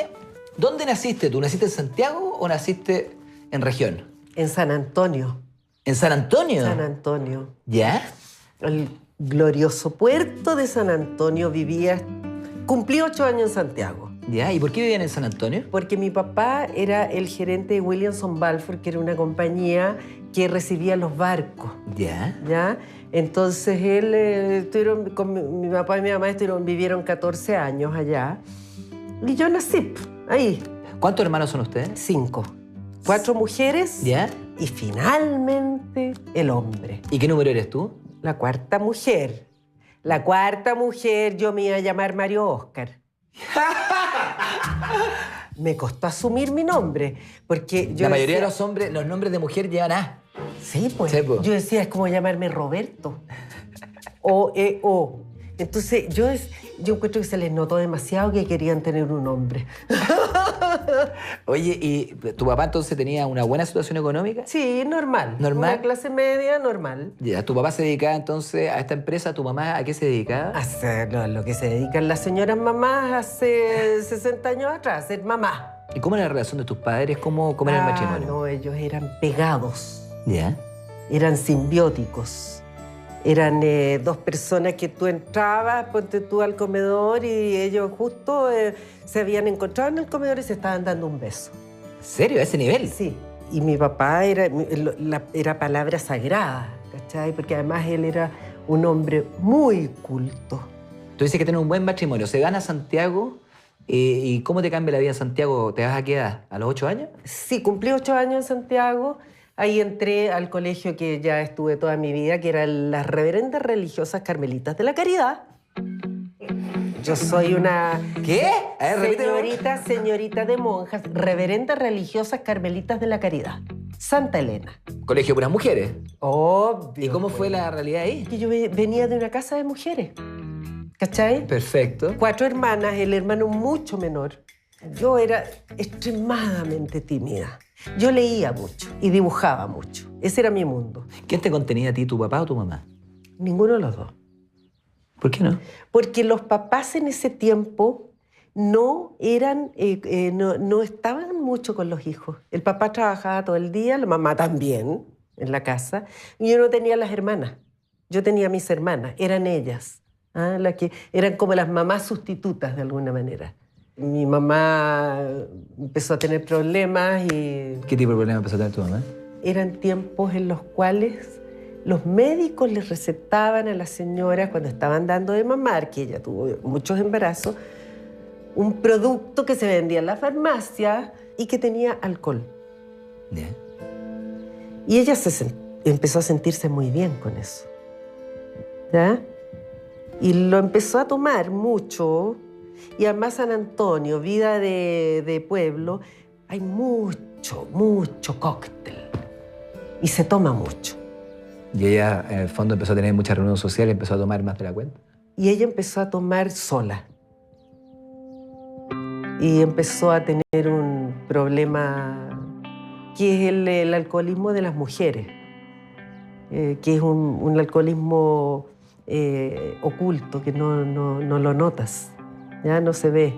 cuéntame, ¿dónde naciste tú? ¿Naciste en Santiago o naciste en región? En San Antonio. ¿En San Antonio? San Antonio. ¿Ya? El glorioso puerto de San Antonio vivía... Cumplí 8 años en Santiago. ¿Ya? ¿Y por qué vivían en San Antonio? Porque mi papá era el gerente de Williamson Balfour, que era una compañía que recibía los barcos. ¿Ya? ¿Ya? Entonces él, mi papá y mi mamá vivieron 14 años allá. Y yo nací ahí. ¿Cuántos hermanos son ustedes? 5. 4 mujeres. ¿Ya? Y finalmente el hombre. ¿Y qué número eres tú? La 4ª mujer. La 4ª mujer, yo me iba a llamar Mario Oscar. Me costó asumir mi nombre, porque yo La mayoría decía, de los hombres, los nombres de mujer llevan A. Sí, pues. Sí, pues. Yo decía, es como llamarme Roberto. O. Entonces, yo encuentro que se les notó demasiado que querían tener un hombre. Oye, ¿y tu papá entonces tenía una buena situación económica? Sí, normal. ¿Normal? Una clase media, normal. Ya, ¿tu papá se dedicaba entonces a esta empresa? ¿Tu mamá a qué se dedicaba? Hacer lo que se dedican las señoras mamás hace 60 años atrás, ser mamá. ¿Y cómo era la relación de tus padres? ¿Cómo era el matrimonio? No, ellos eran pegados. ¿Ya? Eran simbióticos. Eran 2 personas que tú entrabas, ponte tú al comedor y ellos justo se habían encontrado en el comedor y se estaban dando un beso. ¿En serio? ¿A ese nivel? Sí. Y mi papá era palabra sagrada, ¿cachai? Porque además él era un hombre muy culto. Tú dices que tienes un buen matrimonio. Se gana Santiago. ¿Y cómo te cambia la vida en Santiago? ¿Te vas a qué edad? ¿A los 8 años? Sí, cumplí 8 años en Santiago. Ahí entré al colegio que ya estuve toda mi vida, que eran las Reverendas Religiosas Carmelitas de la Caridad. Yo soy una... ¿Qué? A ver, repíteme. señorita de monjas, Reverendas Religiosas Carmelitas de la Caridad. Santa Elena. Colegio puras mujeres. Obvio. ¿Y cómo fue la realidad ahí? Que yo venía de una casa de mujeres, ¿cachai? Perfecto. 4 hermanas, el hermano mucho menor. Yo era extremadamente tímida. Yo leía mucho y dibujaba mucho. Ese era mi mundo. ¿Quién te contenía a ti, tu papá o tu mamá? Ninguno de los dos. ¿Por qué no? Porque los papás en ese tiempo no estaban mucho con los hijos. El papá trabajaba todo el día, la mamá también, en la casa. Y yo no tenía las hermanas. Yo tenía mis hermanas, eran ellas. Las que eran como las mamás sustitutas de alguna manera. Mi mamá empezó a tener problemas y... ¿Qué tipo de problema empezó a tener tu mamá? Eran tiempos en los cuales los médicos les recetaban a las señoras cuando estaban dando de mamar, que ella tuvo muchos embarazos, un producto que se vendía en la farmacia y que tenía alcohol. ¿Ya? Y ella empezó a sentirse muy bien con eso. ¿Ya? Y lo empezó a tomar mucho. Y además San Antonio, vida de pueblo, hay mucho cóctel. Y se toma mucho. Y ella, en el fondo, empezó a tener mucha reunión social y empezó a tomar más de la cuenta. Y ella empezó a tomar sola. Y empezó a tener un problema que es el alcoholismo de las mujeres, que es un alcoholismo oculto, que no lo notas, ya no se ve.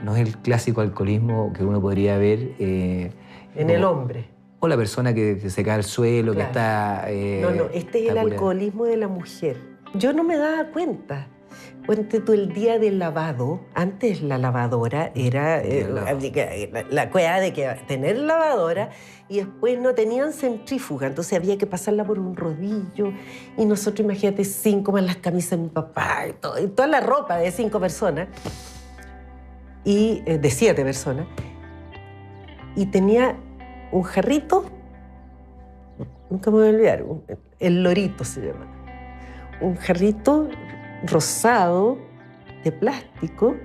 No es el clásico alcoholismo que uno podría ver... en el hombre. O la persona que se cae al suelo, Claro. que está... No, este es el alcoholismo de la mujer. Yo no me daba cuenta. Ponte tú el día del lavado. Antes la lavadora era la cueva de que tener lavadora y después no tenían centrífuga, entonces había que pasarla por un rodillo. Y nosotros, imagínate, 5 más las camisas de mi papá y toda la ropa de 5 personas, y de 7 personas. Y tenía un jarrito, nunca me voy a olvidar, el lorito se llama. Un jarrito rosado de plástico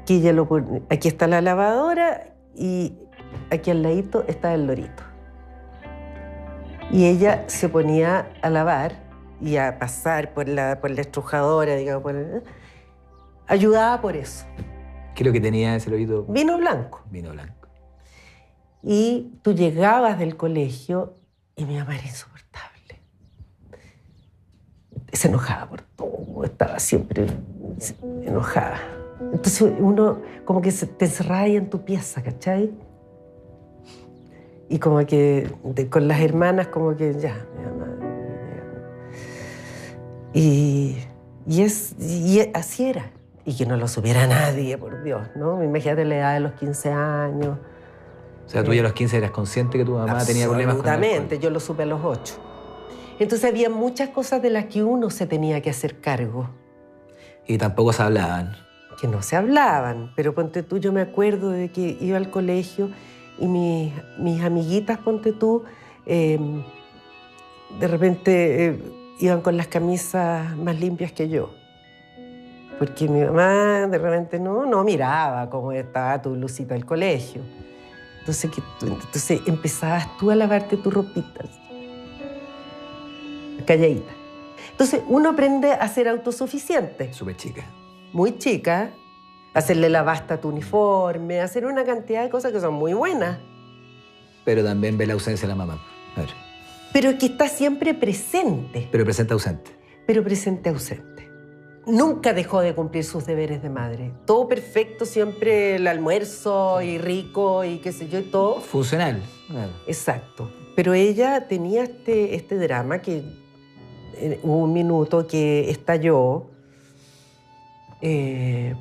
que ella lo pone. Aquí está la lavadora y aquí al ladito está el lorito. Y ella se ponía a lavar y a pasar por la estrujadora, digamos, ayudaba por eso. ¿Qué es lo que tenía ese lorito? Vino blanco. Vino blanco. Y tú llegabas del colegio y mi mamá era insoportable. Se enojaba por todo, estaba siempre enojada. Entonces uno como que te encerraba ahí en tu pieza, ¿cachai? Y como que con las hermanas como que ya. Y así era. Y que no lo supiera nadie, por Dios, ¿no? Imagínate la edad de los 15 años. O sea, tú ya a los 15 eras consciente que tu mamá tenía problemas con el alcohol. Absolutamente, yo lo supe a los 8. Entonces había muchas cosas de las que uno se tenía que hacer cargo. Y tampoco se hablaban. Que no se hablaban, pero ponte tú, yo me acuerdo de que iba al colegio y mis amiguitas, ponte tú, de repente iban con las camisas más limpias que yo. Porque mi mamá de repente no miraba cómo estaba tu blusita del colegio. Entonces empezabas tú a lavarte tus ropitas, calladita. Entonces uno aprende a ser autosuficiente. Súper chica. Muy chica, hacerle la basta a tu uniforme, hacer una cantidad de cosas que son muy buenas. Pero también ve la ausencia de la mamá. A ver. Pero que está siempre presente. Pero presente ausente. Pero presente ausente. Nunca dejó de cumplir sus deberes de madre. Todo perfecto, siempre el almuerzo y rico y qué sé yo, y todo. Funcional. Claro. Exacto. Pero ella tenía este drama que hubo un minuto que estalló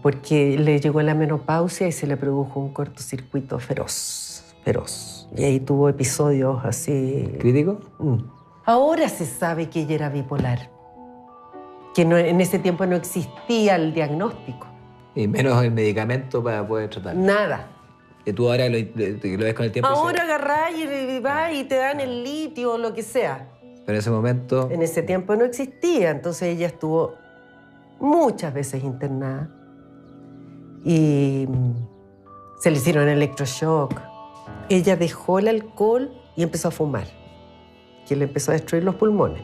porque le llegó la menopausia y se le produjo un cortocircuito feroz. Y ahí tuvo episodios así... ¿Crítico? Ahora se sabe que ella era bipolar. Que en ese tiempo no existía el diagnóstico. Y menos el medicamento para poder tratarlo. Nada. Que tú ahora lo ves con el tiempo. Ahora agarrás y vas y te dan el litio o lo que sea. Pero en ese momento... En ese tiempo no existía. Entonces ella estuvo muchas veces internada. Y se le hicieron electroshock. Ella dejó el alcohol y empezó a fumar, que le empezó a destruir los pulmones.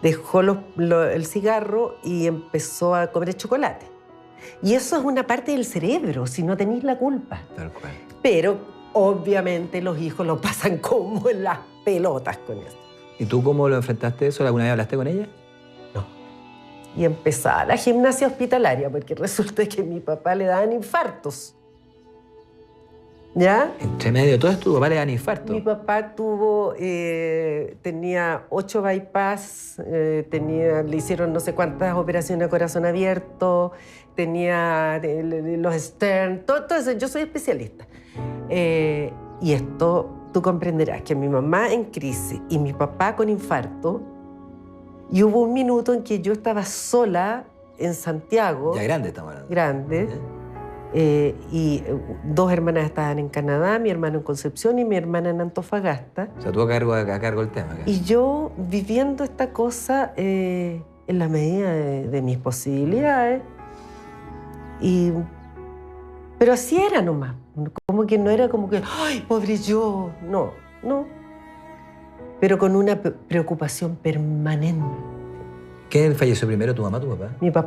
Dejó el cigarro y empezó a comer chocolate. Y eso es una parte del cerebro, si no tenéis la culpa. Tal cual. Pero, obviamente, los hijos lo pasan como en las pelotas con eso. ¿Y tú cómo lo enfrentaste eso? ¿Alguna vez hablaste con ella? No. Y empezaba la gimnasia hospitalaria, porque resulta que a mi papá le daban infartos. ¿Ya? Entre medio de todo esto, tu papá le dan infarto. Mi papá tenía 8 bypass, le hicieron no sé cuántas operaciones de corazón abierto, tenía los stern, todo eso. Yo soy especialista. Y esto, tú comprenderás que mi mamá en crisis y mi papá con infarto, y hubo un minuto en que yo estaba sola en Santiago. Ya grande estamos hablando. Grande. Y 2 hermanas estaban en Canadá, mi hermano en Concepción y mi hermana en Antofagasta. O sea, tú a cargo el tema. Y yo viviendo esta cosa en la medida de mis posibilidades. Pero así era nomás. Como que no era como que, ¡ay, pobre yo! No. Pero con una preocupación permanente. ¿Quién falleció primero, tu mamá o tu papá? Mi papá.